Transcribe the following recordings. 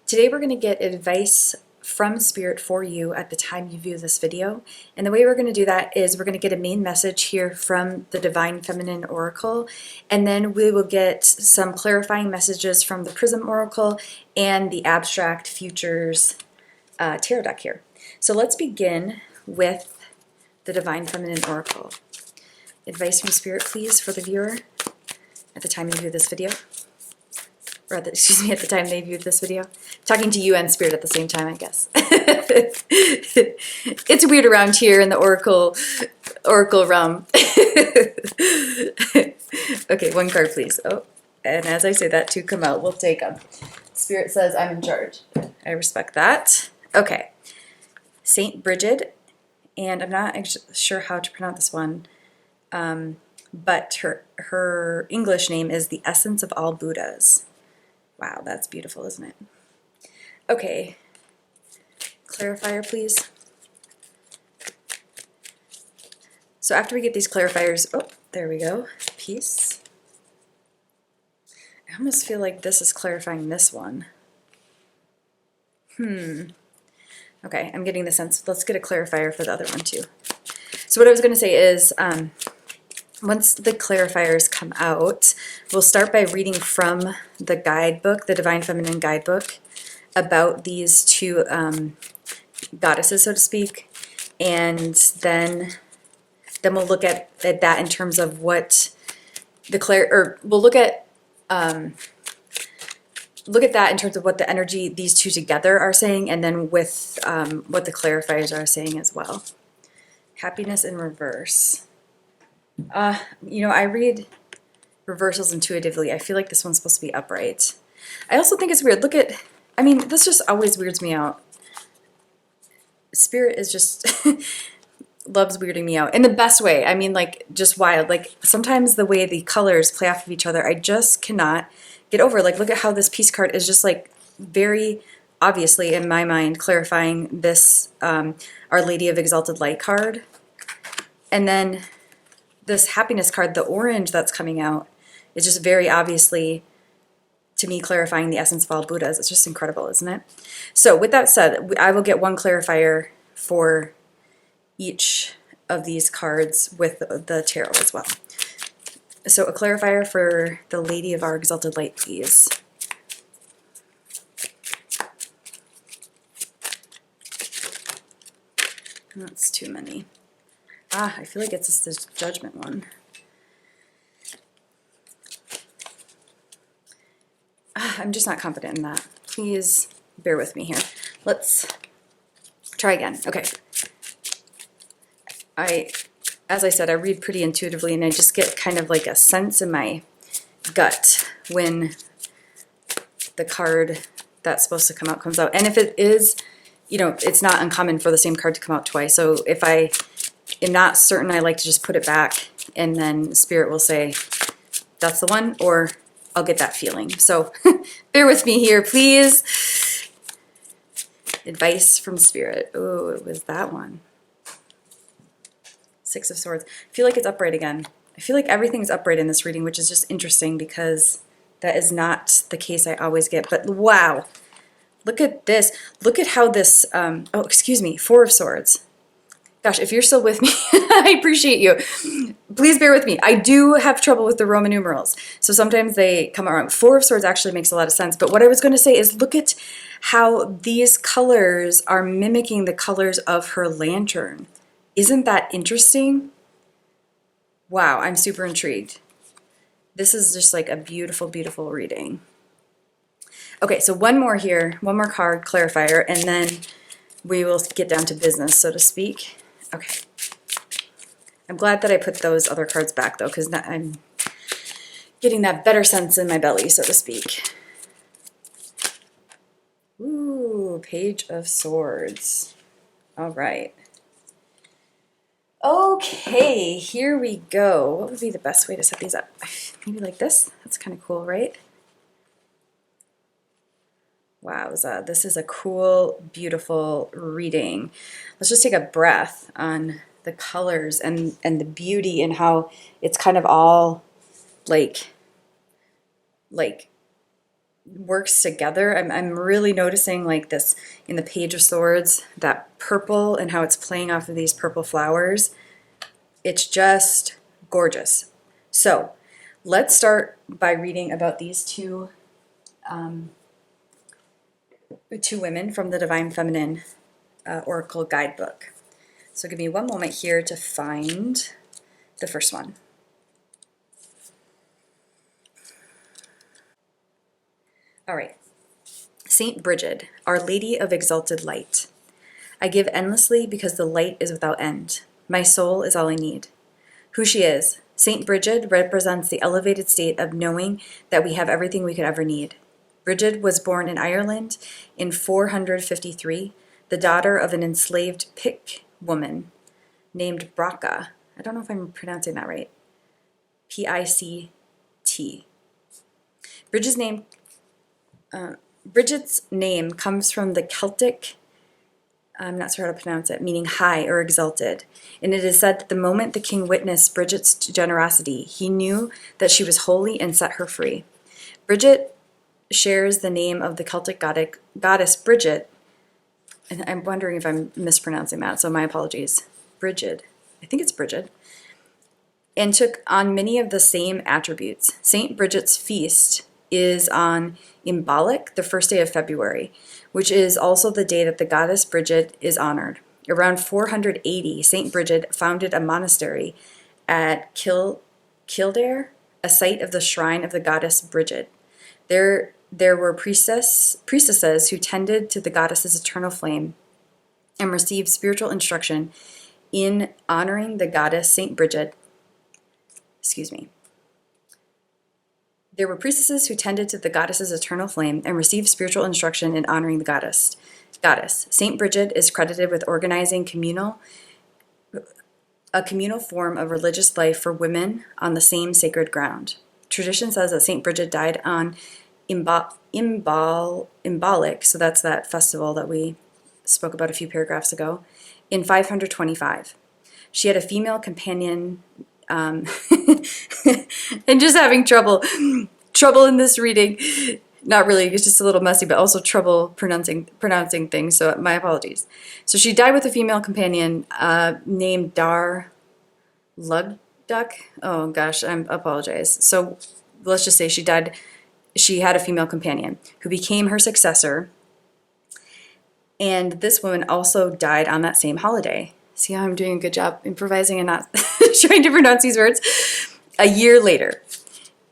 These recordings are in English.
Today we're going to get advice from Spirit for you at the time you view this video. And the way we're going to do that is we're going to get a main message here from the Divine Feminine Oracle, and then we will get some clarifying messages from the Prism Oracle and the Abstract Futures Tarot deck here. So let's begin with the Divine Feminine Oracle. Advice from Spirit, please, for the viewer at the time you view this video. Or at the time they viewed this video. Talking to you and Spirit at the same time, I guess. It's weird around here in the Oracle realm. Okay, one card, please. Oh, and as I say that, two come out. We'll take them. Spirit says, I'm in charge. I respect that. Okay. Saint Bridget, and I'm not sure how to pronounce this one, but her English name is the Essence of All Buddhas. Wow, that's beautiful, isn't it? Okay, clarifier, please. So after we get these clarifiers, oh, there we go, peace. I almost feel like this is clarifying this one. Okay, I'm getting the sense. Let's get a clarifier for the other one too. So what I was going to say is, once the clarifiers come out, we'll start by reading from the guidebook, the Divine Feminine Guidebook, about these two goddesses, so to speak, and then we'll look at that in terms of what the we'll look at that in terms of what the energy these two together are saying, and then with what the clarifiers are saying as well. Happiness in reverse. You know, I read reversals intuitively. I feel like this one's supposed to be upright. I also think it's weird. I mean, this just always weirds me out. Spirit is just loves weirding me out in the best way. I mean, like, just wild. Like, sometimes the way the colors play off of each other, I just cannot get over. Like, look at how this peace card is just like very obviously, in my mind, clarifying this Our Lady of Exalted Light card. And then this happiness card, the orange that's coming out, is just very obviously, to me, clarifying the essence of all Buddhas. It's just incredible, isn't it? So with that said, I will get one clarifier for each of these cards with the tarot as well. So a clarifier for the Lady of our Exalted Light, please. That's too many. I feel like it's just this Judgment one. I'm just not confident in that. Please bear with me here. Let's try again. Okay. As I said, I read pretty intuitively, and I just get kind of like a sense in my gut when the card that's supposed to come out comes out. And if it is, you know, it's not uncommon for the same card to come out twice. So if I am not certain, I like to just put it back, and then Spirit will say, that's the one, or I'll get that feeling. So bear with me here, please. Advice from Spirit. Oh, it was that one. Six of Swords. I feel like it's upright again. I feel like everything's upright in this reading, which is just interesting because that is not the case I always get. But wow, look at this. Look at how this, oh, excuse me, Four of Swords. Gosh, if you're still with me, I appreciate you. Please bear with me. I do have trouble with the Roman numerals, so sometimes they come out wrong. Four of Swords actually makes a lot of sense, but what I was going to say is look at how these colors are mimicking the colors of her lantern. Isn't that interesting? Wow, I'm super intrigued. This is just like a beautiful, beautiful reading. Okay, so one more here, one more card, clarifier, and then we will get down to business, so to speak. Okay. I'm glad that I put those other cards back, though, because I'm getting that better sense in my belly, so to speak. Ooh, Page of Swords. All right. Okay, here we go. What would be the best way to set these up? Maybe like this? That's kind of cool, right? Wow, this is a cool, beautiful reading. Let's just take a breath on the colors and the beauty and how it's kind of all like works together. I'm really noticing like this in the Page of Swords, that purple and how it's playing off of these purple flowers. It's just gorgeous. So let's start by reading about these two women from the Divine Feminine Oracle Guidebook. So give me one moment here to find the first one. All right. Saint Bridget, Our Lady of Exalted Light. I give endlessly because the light is without end. My soul is all I need. Who she is. Saint Bridget represents the elevated state of knowing that we have everything we could ever need. Bridget was born in Ireland in 453, the daughter of an enslaved Pict woman named Braca. I don't know if I'm pronouncing that right. P-I-C-T. Bridget's name comes from the Celtic, I'm not sure how to pronounce it, meaning high or exalted. And it is said that the moment the king witnessed Bridget's generosity, he knew that she was holy and set her free. Bridget shares the name of the Celtic goddess Bridget, and I'm wondering if I'm mispronouncing that, so my apologies. Bridget, I think it's Bridget, and took on many of the same attributes. Saint Bridget's feast is on Imbolc, the first day of February, which is also the day that the goddess Bridget is honored. Around 480, Saint Bridget founded a monastery at Kildare, a site of the shrine of the goddess Bridget. There were priestesses who tended to the goddess's eternal flame and received spiritual instruction in honoring the goddess Saint Bridget. There were priestesses who tended to the goddess's eternal flame and received spiritual instruction in honoring the goddess. Saint Bridget is credited with organizing a communal form of religious life for women on the same sacred ground. Tradition says that Saint Bridget died on Imbolc, so that's that festival that we spoke about a few paragraphs ago, in 525. She had a female companion, and just having trouble in this reading. Not really, it's just a little messy, but also trouble pronouncing things, so my apologies. So she died with a female companion named Dar Lugduck. Oh gosh, I apologize. So let's just say she had a female companion who became her successor, and this woman also died on that same holiday. See how I'm doing a good job improvising and not trying to pronounce these words? A year later,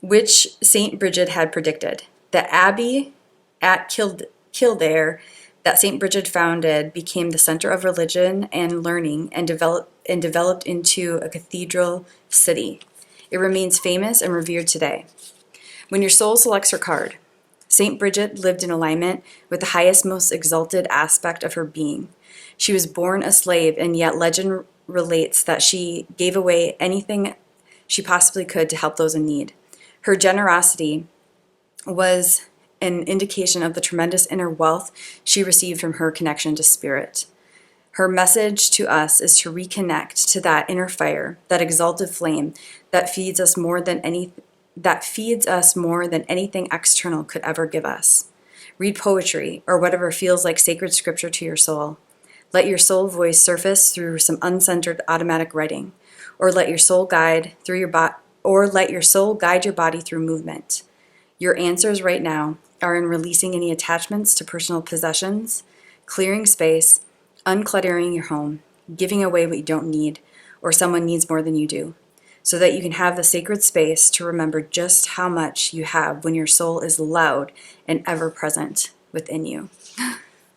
which Saint Bridget had predicted. The abbey at Kildare that Saint Bridget founded became the center of religion and learning and developed into a cathedral city. It remains famous and revered today. When your soul selects her card, Saint Bridget lived in alignment with the highest, most exalted aspect of her being. She was born a slave, and yet legend relates that she gave away anything she possibly could to help those in need. Her generosity was an indication of the tremendous inner wealth she received from her connection to spirit. Her message to us is to reconnect to that inner fire, that exalted flame that feeds us more than anything external could ever give us. Read poetry or whatever feels like sacred scripture to your soul. Let your soul voice surface through some uncensored automatic writing, or let your soul guide your body through movement. Your answers right now are in releasing any attachments to personal possessions, clearing space, uncluttering your home, giving away what you don't need or someone needs more than you do, so that you can have the sacred space to remember just how much you have when your soul is loud and ever present within you.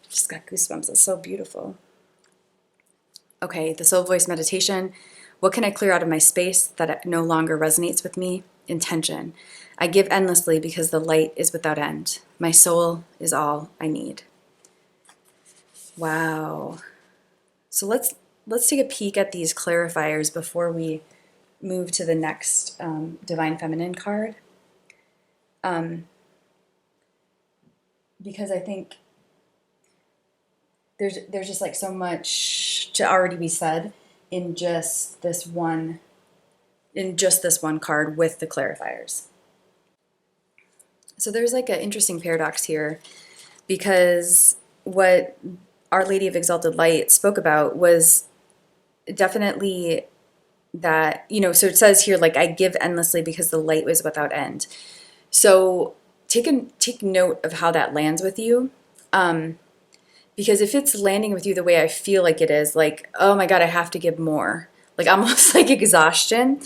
Just got goosebumps. It's so beautiful. Okay, the soul voice meditation. What can I clear out of my space that no longer resonates with me? Intention. I give endlessly because the light is without end. My soul is all I need. Wow. So let's take a peek at these clarifiers before we move to the next Divine Feminine card. Because I think there's just like so much to already be said in just this one card with the clarifiers. So there's like an interesting paradox here, because what Our Lady of Exalted Light spoke about was definitely that, so it says here, like, I give endlessly because the light was without end. So take note of how that lands with you. Because if it's landing with you the way I feel like it is, like, oh my God, I have to give more, like almost like exhaustion,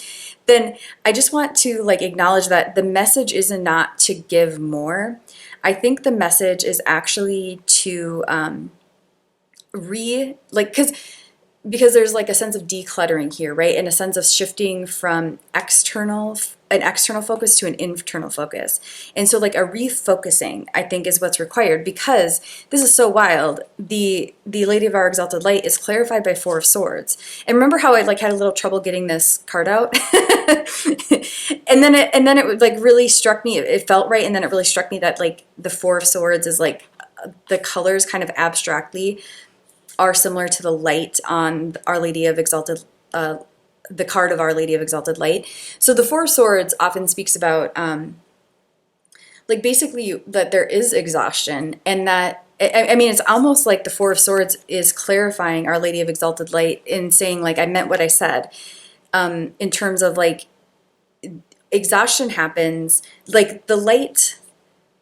then I just want to like acknowledge that the message is not to give more. I think the message is actually to because there's like a sense of decluttering here, right? And a sense of shifting from an external focus to an internal focus. And so like a refocusing, I think, is what's required, because this is so wild. The Lady of Our Exalted Light is clarified by Four of Swords. And remember how I like had a little trouble getting this card out? and then it like really struck me, it felt right, and then it really struck me that like the Four of Swords is like the colors kind of abstractly are similar to the light on Our Lady of Exalted, the card of Our Lady of Exalted Light. So the Four of Swords often speaks about, like basically that there is exhaustion, and that, I mean, it's almost like the Four of Swords is clarifying Our Lady of Exalted Light in saying like, I meant what I said, in terms of like, exhaustion happens, like the light,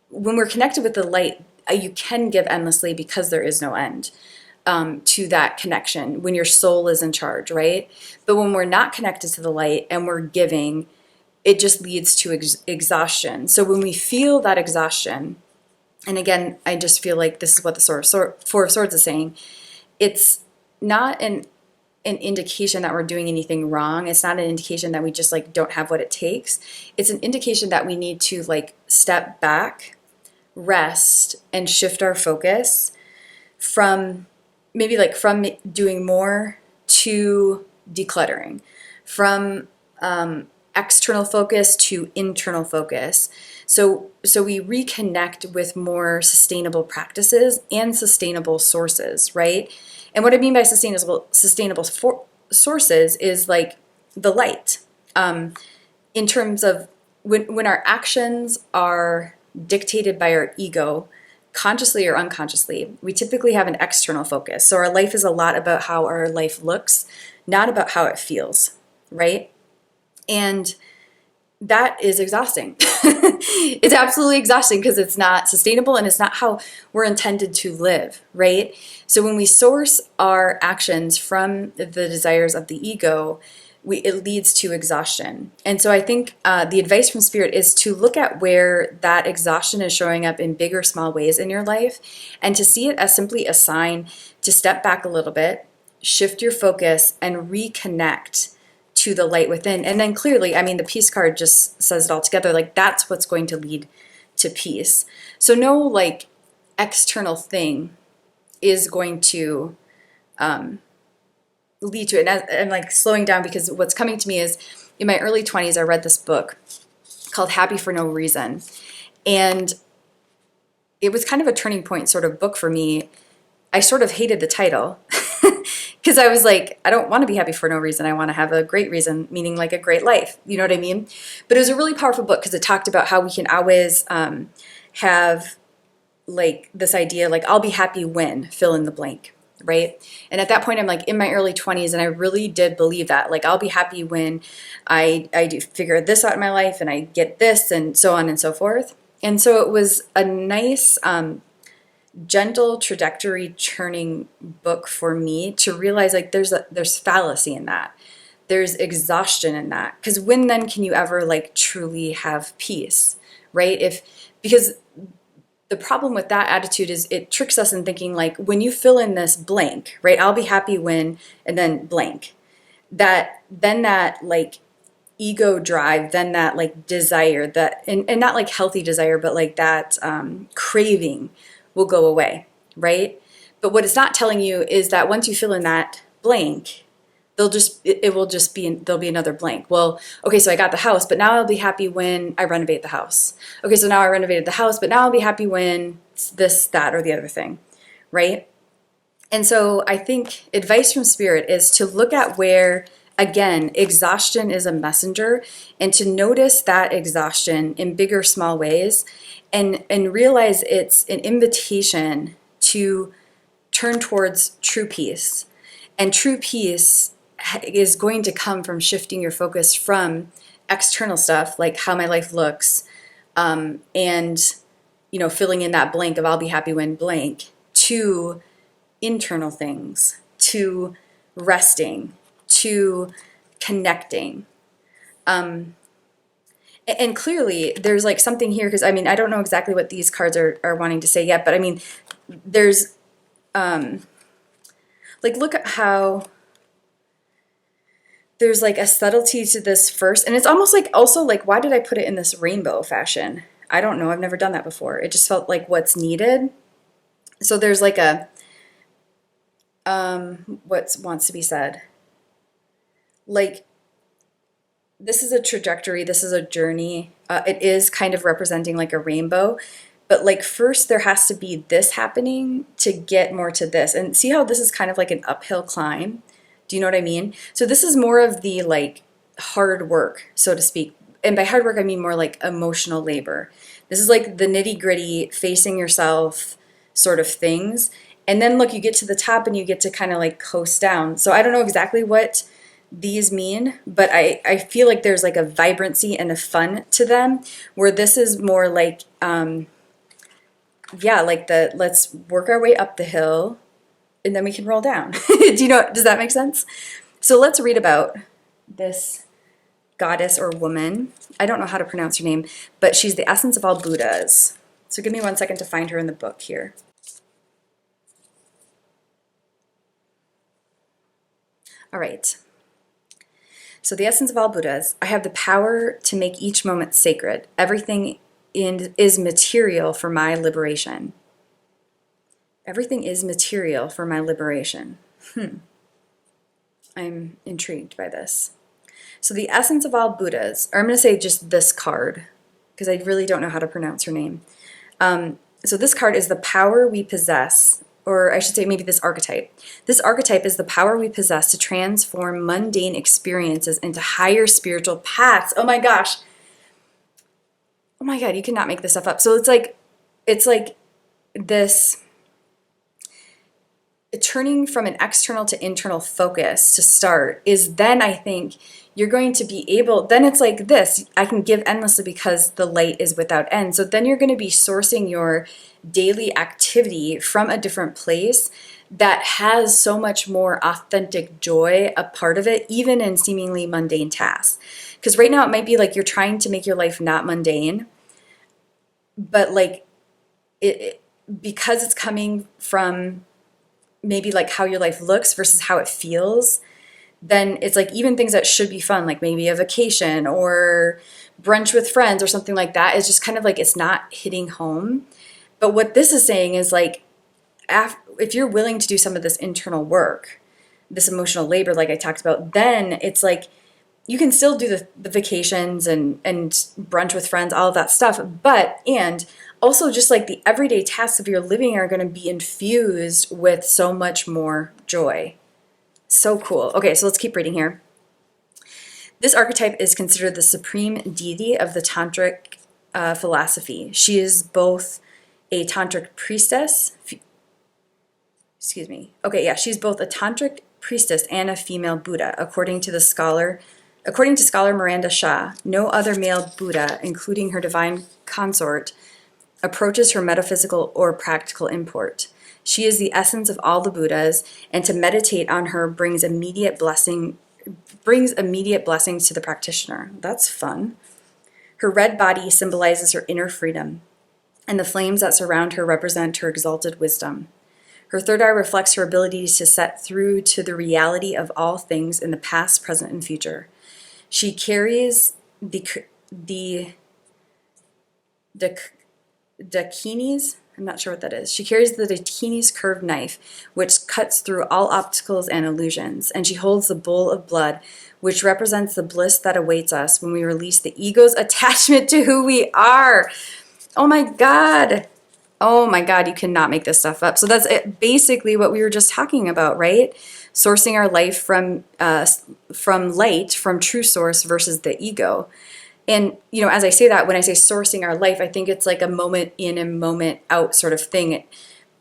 when we're connected with the light, you can give endlessly because there is no end. To that connection when your soul is in charge, right? But when we're not connected to the light and we're giving, it just leads to exhaustion. So when we feel that exhaustion, and again, I just feel like this is what the Four of Swords is saying, it's not an indication that we're doing anything wrong. It's not an indication that we just like don't have what it takes. It's an indication that we need to like step back, rest, and shift our focus from doing more to decluttering, from external focus to internal focus. So we reconnect with more sustainable practices and sustainable sources, right? And what I mean by sustainable sources is like the light. In terms of when our actions are dictated by our ego, consciously or unconsciously, we typically have an external focus. So our life is a lot about how our life looks, not about how it feels, right? And that is exhausting. It's absolutely exhausting because it's not sustainable and it's not how we're intended to live, right? So when we source our actions from the desires of the ego, it leads to exhaustion. And so I think the advice from Spirit is to look at where that exhaustion is showing up in big or small ways in your life, and to see it as simply a sign to step back a little bit, shift your focus, and reconnect to the light within. And then clearly, I mean, the peace card just says it all together. Like, that's what's going to lead to peace. So no like external thing is going to lead to it. And I'm like slowing down, because what's coming to me is, in my early 20s, I read this book called Happy for No Reason. And it was kind of a turning point sort of book for me. I sort of hated the title because I was like, I don't want to be happy for no reason. I want to have a great reason, meaning like a great life. You know what I mean? But it was a really powerful book because it talked about how we can always have like this idea, like, I'll be happy when fill in the blank. Right? And at that point, I'm like in my early 20s, and I really did believe that. Like, I'll be happy when I do figure this out in my life and I get this, and so on and so forth. And so it was a nice, gentle trajectory churning book for me to realize like there's fallacy in that. There's exhaustion in that. Because when then can you ever like truly have peace, right? Because the problem with that attitude is it tricks us in thinking like, when you fill in this blank, right? I'll be happy when, and then blank. That like ego drive, then that like desire, that and not like healthy desire, but like that craving will go away, right? But what it's not telling you is that once you fill in that blank, there'll be another blank. Well, okay, so I got the house, but now I'll be happy when I renovate the house. Okay, so now I renovated the house, but now I'll be happy when this, that, or the other thing, right? And so I think advice from Spirit is to look at where, again, exhaustion is a messenger, and to notice that exhaustion in big or small ways, and realize it's an invitation to turn towards true peace. And true peace is going to come from shifting your focus from external stuff, like how my life looks, and filling in that blank of I'll be happy when blank, to internal things, to resting, to connecting. And clearly there's like something here, because I mean, I don't know exactly what these cards are wanting to say yet, but I mean, there's like, look at how there's like a subtlety to this first, and it's almost like, also like, why did I put it in this rainbow fashion? I don't know, I've never done that before. It just felt like what's needed. So there's like a what wants to be said, like, this is a trajectory, this is a journey. It is kind of representing like a rainbow, but like first there has to be this happening to get more to this. And see how this is kind of like an uphill climb? Do you know what I mean? So this is more of the like hard work, so to speak. And by hard work, I mean more like emotional labor. This is like the nitty gritty, facing yourself sort of things. And then look, you get to the top and you get to kind of like coast down. So I don't know exactly what these mean, but I feel like there's like a vibrancy and a fun to them, where this is more like, yeah, like the let's work our way up the hill and then we can roll down. Does that make sense? So let's read about this goddess or woman. I don't know how to pronounce her name, but she's the essence of all Buddhas. So give me 1 second to find her in the book here. All right. So the essence of all Buddhas: I have the power to make each moment sacred. Everything is material for my liberation. Everything is material for my liberation. I'm intrigued by this. So the essence of all Buddhas, or I'm going to say just this card, because I really don't know how to pronounce her name. So this card is the power we possess, or I should say maybe this archetype. This archetype is the power we possess to transform mundane experiences into higher spiritual paths. Oh my gosh. Oh my God, you cannot make this stuff up. So it's like this turning from an external to internal focus to start is then I think you're going to be able, then it's like this, I can give endlessly because the light is without end. So then you're going to be sourcing your daily activity from a different place that has so much more authentic joy a part of it, even in seemingly mundane tasks. Because right now it might be like you're trying to make your life not mundane, but like because it's coming from maybe like how your life looks versus how it feels, then it's like even things that should be fun, like maybe a vacation or brunch with friends or something like that, is just kind of like it's not hitting home. But what this is saying is like, if you're willing to do some of this internal work, this emotional labor like I talked about, then it's like you can still do the vacations and brunch with friends, all of that stuff, and also just like the everyday tasks of your living are going to be infused with so much more joy. So cool. Okay, so let's keep reading here. This archetype is considered the supreme deity of the tantric philosophy. She is both a tantric priestess. She's both a tantric priestess and a female Buddha, according to scholar Miranda Shah. No other male Buddha, including her divine consort, approaches her metaphysical or practical import. She is the essence of all the Buddhas, and to meditate on her brings immediate blessings to the practitioner. That's fun. Her red body symbolizes her inner freedom, and the flames that surround her represent her exalted wisdom. Her third eye reflects her ability to set through to the reality of all things in the past, present, and future. She carries the dakinis. I'm not sure what that is. She carries the dakini's curved knife, which cuts through all obstacles and illusions, and she holds the bowl of blood, which represents the bliss that awaits us when we release the ego's attachment to who we are. Oh my God. Oh my God, you cannot make this stuff up. So that's basically what we were just talking about, right? Sourcing our life from light, from true source versus the ego. And, you know, as I say that, when I say sourcing our life, I think it's like a moment in and moment out sort of thing.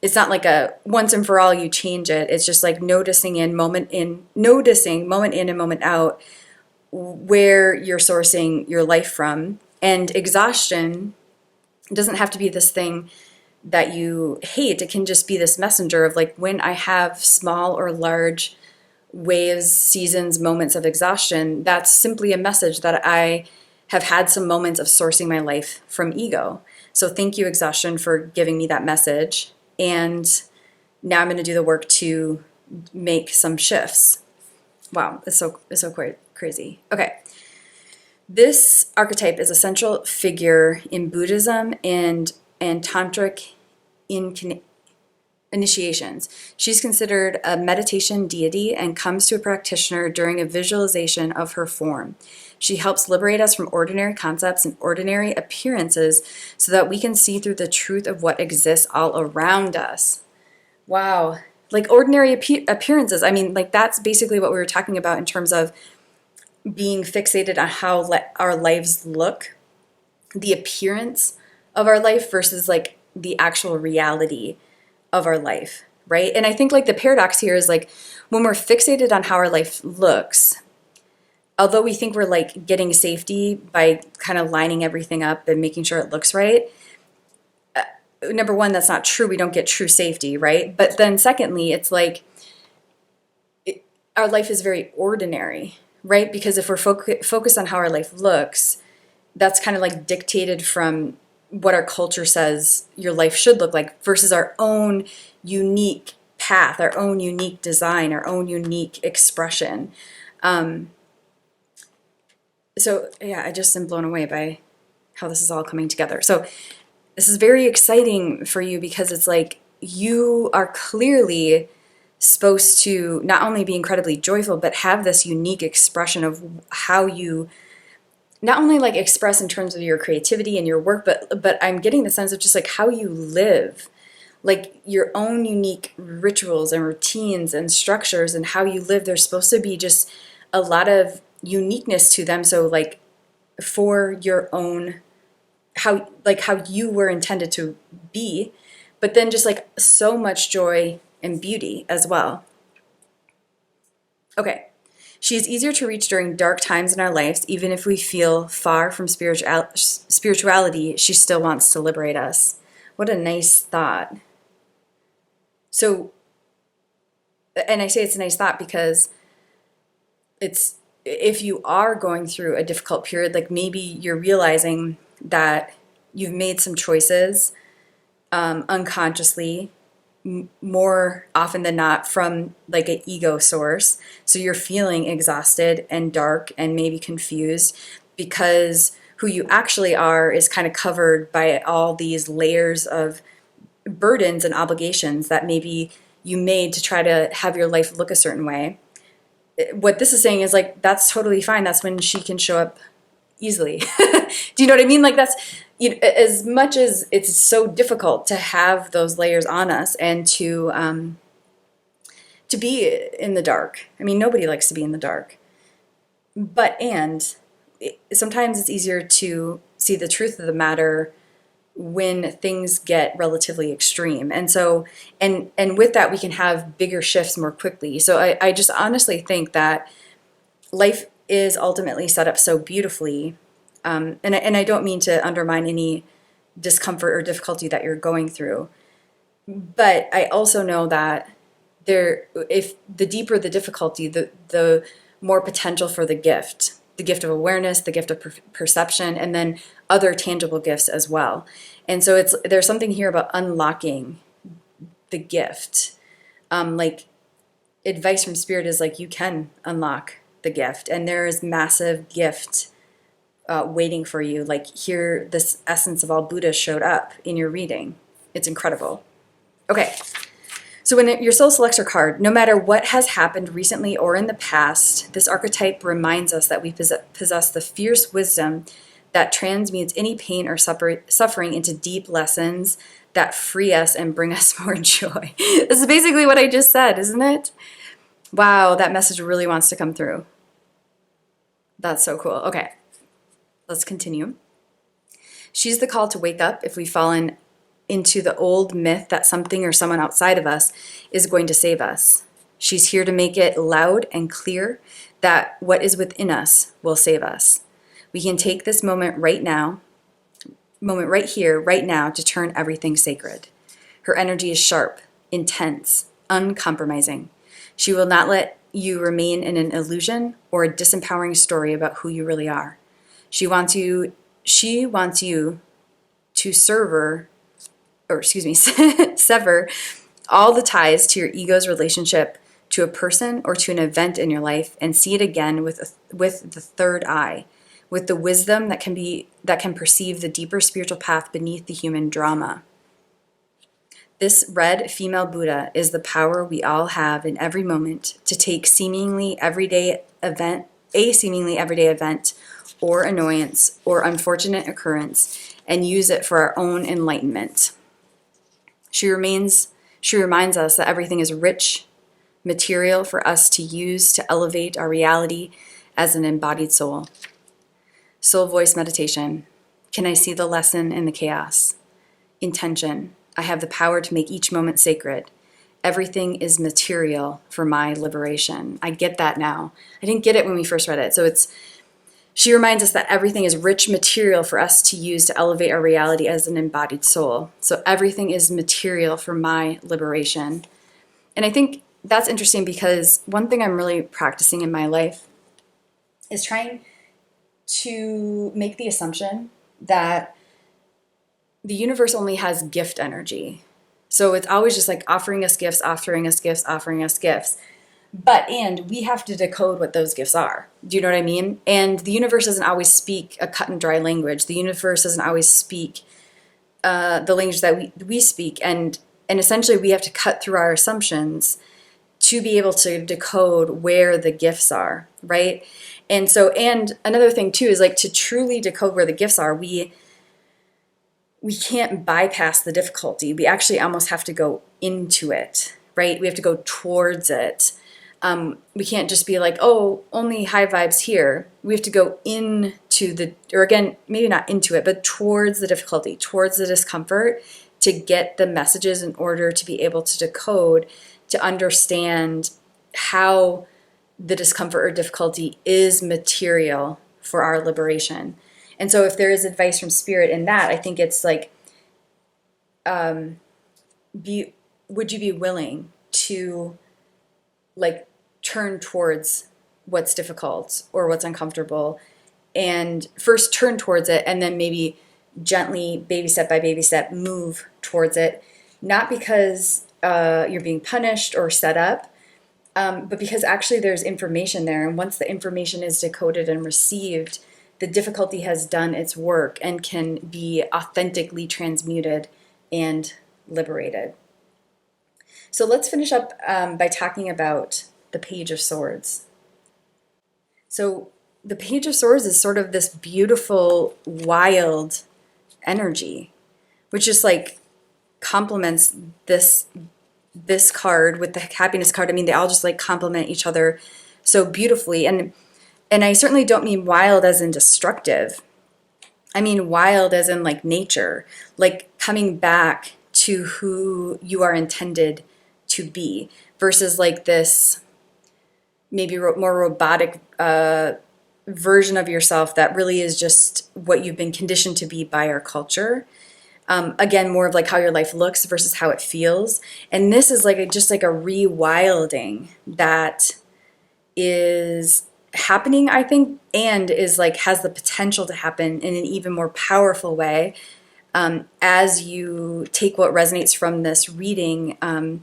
It's not like a once and for all you change it. It's just like noticing moment in and moment out where you're sourcing your life from. And exhaustion doesn't have to be this thing that you hate. It can just be this messenger of like when I have small or large waves, seasons, moments of exhaustion, that's simply a message that I have had some moments of sourcing my life from ego. So thank you, exhaustion, for giving me that message. And now I'm going to do the work to make some shifts. Wow, it's so quite crazy. Okay. This archetype is a central figure in Buddhism and tantric initiations. She's considered a meditation deity and comes to a practitioner during a visualization of her form. She helps liberate us from ordinary concepts and ordinary appearances so that we can see through the truth of what exists all around us. Wow. Like ordinary appearances. I mean, like that's basically what we were talking about in terms of being fixated on how our lives look, the appearance of our life versus like the actual reality of our life, right? And I think like the paradox here is like when we're fixated on how our life looks, although we think we're like getting safety by kind of lining everything up and making sure it looks right, number one, that's not true. We don't get true safety, right? But then secondly, it's like our life is very ordinary, right? Because if we're focused on how our life looks, that's kind of like dictated from what our culture says your life should look like versus our own unique path, our own unique design, our own unique expression. So yeah, I just am blown away by how this is all coming together. So this is very exciting for you because it's like you are clearly supposed to not only be incredibly joyful, but have this unique expression of how you not only like express in terms of your creativity and your work, but I'm getting the sense of just like how you live, like your own unique rituals and routines and structures and how you live. There's supposed to be just a lot of uniqueness to them. So like for your own, how you were intended to be, but then just like so much joy and beauty as well. Okay. She is easier to reach during dark times in our lives. Even if we feel far from spirituality, she still wants to liberate us. What a nice thought. So, and I say it's a nice thought because it's, if you are going through a difficult period, like maybe you're realizing that you've made some choices unconsciously, more often than not from like an ego source. So you're feeling exhausted and dark and maybe confused because who you actually are is kind of covered by all these layers of burdens and obligations that maybe you made to try to have your life look a certain way. What this is saying is like, that's totally fine. That's when she can show up easily. Do you know what I mean? Like that's, you know, as much as it's so difficult to have those layers on us and to be in the dark. I mean, nobody likes to be in the dark. Sometimes it's easier to see the truth of the matter when things get relatively extreme. And so, and with that, we can have bigger shifts more quickly. So I just honestly think that life is ultimately set up so beautifully. And I don't mean to undermine any discomfort or difficulty that you're going through. But I also know that if the deeper the difficulty, the more potential for the gift of awareness, the gift of perception, and then other tangible gifts as well. And so there's something here about unlocking the gift. Like advice from spirit is like, you can unlock the gift, and there is massive gift waiting for you. Like here, this essence of all Buddha showed up in your reading. It's incredible. Okay. So when your soul selects your card, no matter what has happened recently or in the past, this archetype reminds us that we possess the fierce wisdom that transmutes any pain or suffering into deep lessons that free us and bring us more joy. This is basically what I just said, isn't it? Wow, that message really wants to come through. That's so cool. Okay, Let's continue. She's the call to wake up if we've fallen into the old myth that something or someone outside of us is going to save us. She's here to make it loud and clear that what is within us will save us. We can take this moment right here, right now, to turn everything sacred. Her energy is sharp, intense, uncompromising. She will not let you remain in an illusion or a disempowering story about who you really are. She wants you to sever all the ties to your ego's relationship to a person or to an event in your life, and see it again with the third eye, with the wisdom that can perceive the deeper spiritual path beneath the human drama. This red female Buddha is the power we all have in every moment to take a seemingly everyday event or annoyance or unfortunate occurrence and use it for our own enlightenment. She reminds us that everything is rich material for us to use to elevate our reality as an embodied soul. Soul voice meditation. Can I see the lesson in the chaos? Intention. I have the power to make each moment sacred. Everything is material for my liberation. I get that now. I didn't get it when we first read it. So she reminds us that everything is rich material for us to use to elevate our reality as an embodied soul. So everything is material for my liberation. And I think that's interesting because one thing I'm really practicing in my life is trying to make the assumption that the universe only has gift energy. So it's always just like offering us gifts, offering us gifts, offering us gifts. And we have to decode what those gifts are. Do you know what I mean? And the universe doesn't always speak a cut and dry language. The universe doesn't always speak the language that we speak. And essentially we have to cut through our assumptions to be able to decode where the gifts are, right? And another thing too is like to truly decode where the gifts are, we can't bypass the difficulty. We actually almost have to go into it, right? We have to go towards it. We can't just be like, oh, only high vibes here. We have to go maybe not into it, but towards the difficulty, towards the discomfort to get the messages in order to be able to decode, to understand how the discomfort or difficulty is material for our liberation. And so if there is advice from spirit in that, I think it's like, would you be willing to like turn towards what's difficult or what's uncomfortable, and first turn towards it and then maybe gently, baby step by baby step, move towards it, not because you're being punished or set up, but because actually there's information there. And once the information is decoded and received, the difficulty has done its work and can be authentically transmuted and liberated. So let's finish up by talking about the Page of Swords. So the Page of Swords is sort of this beautiful, wild energy, which just like complements this card with the happiness card. I mean, they all just like complement each other so beautifully. And I certainly don't mean wild as in destructive. I mean wild as in like nature, like coming back to who you are intended to be, versus like this maybe more robotic version of yourself that really is just what you've been conditioned to be by our culture. Again, more of like how your life looks versus how it feels. And this is like just like a rewilding that is happening, I think, and is like has the potential to happen in an even more powerful way as you take what resonates from this reading and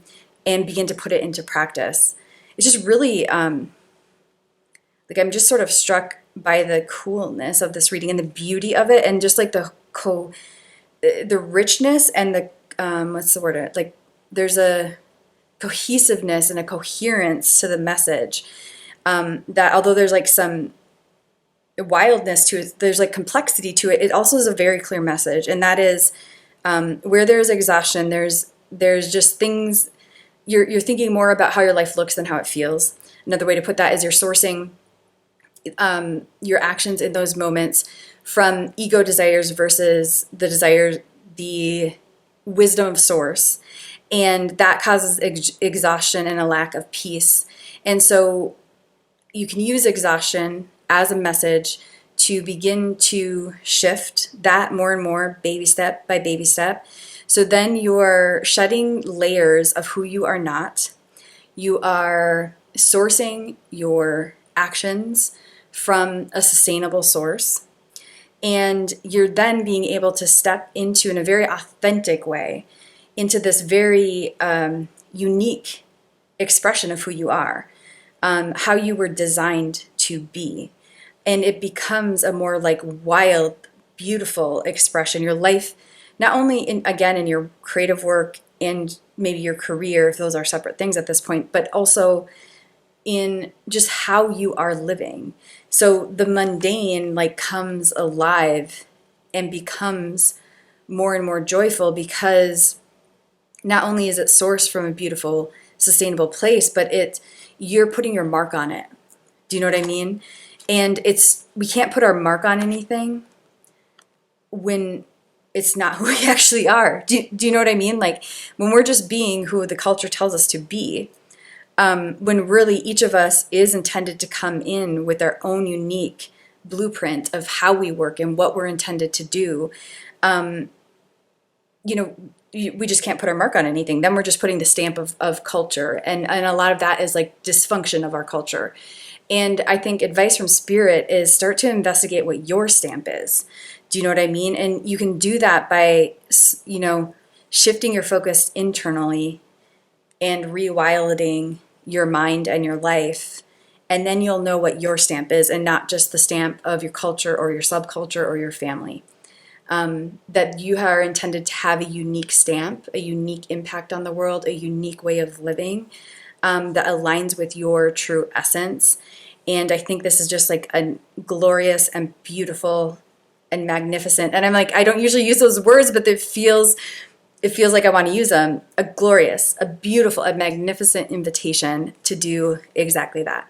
begin to put it into practice. It's just really like I'm just sort of struck by the coolness of this reading and the beauty of it, and just like the richness and the what's the word? Like there's a cohesiveness and a coherence to the message. That although there's like some wildness to it, there's like complexity to it. It also is a very clear message, and that is where there's exhaustion, there's just things you're thinking more about how your life looks than how it feels. Another way to put that is you're sourcing your actions in those moments from ego desires versus the desire, the wisdom of source. And that causes exhaustion and a lack of peace. And so you can use exhaustion as a message to begin to shift that more and more, baby step by baby step. So then you're shedding layers of who you are not. You are sourcing your actions from a sustainable source. And you're then being able to step into, in a very authentic way, into this very unique expression of who you are, how you were designed to be. And it becomes a more like wild, beautiful expression. Your life, not only in your creative work and maybe your career, if those are separate things at this point, but also in just how you are living. So the mundane like comes alive and becomes more and more joyful, because not only is it sourced from a beautiful, sustainable place, but you're putting your mark on it. Do you know what I mean? And we can't put our mark on anything when it's not who we actually are. Do you know what I mean? Like when we're just being who the culture tells us to be, when really each of us is intended to come in with our own unique blueprint of how we work and what we're intended to do, we just can't put our mark on anything. Then we're just putting the stamp of culture. And a lot of that is like dysfunction of our culture. And I think advice from Spirit is start to investigate what your stamp is. Do you know what I mean? And you can do that by, shifting your focus internally and rewilding your mind and your life. And then you'll know what your stamp is, and not just the stamp of your culture or your subculture or your family. That you are intended to have a unique stamp, a unique impact on the world, a unique way of living that aligns with your true essence. And I think this is just like a glorious and beautiful and magnificent. And I'm like, I don't usually use those words, but it feels like I want to use them. A glorious, a beautiful, a magnificent invitation to do exactly that.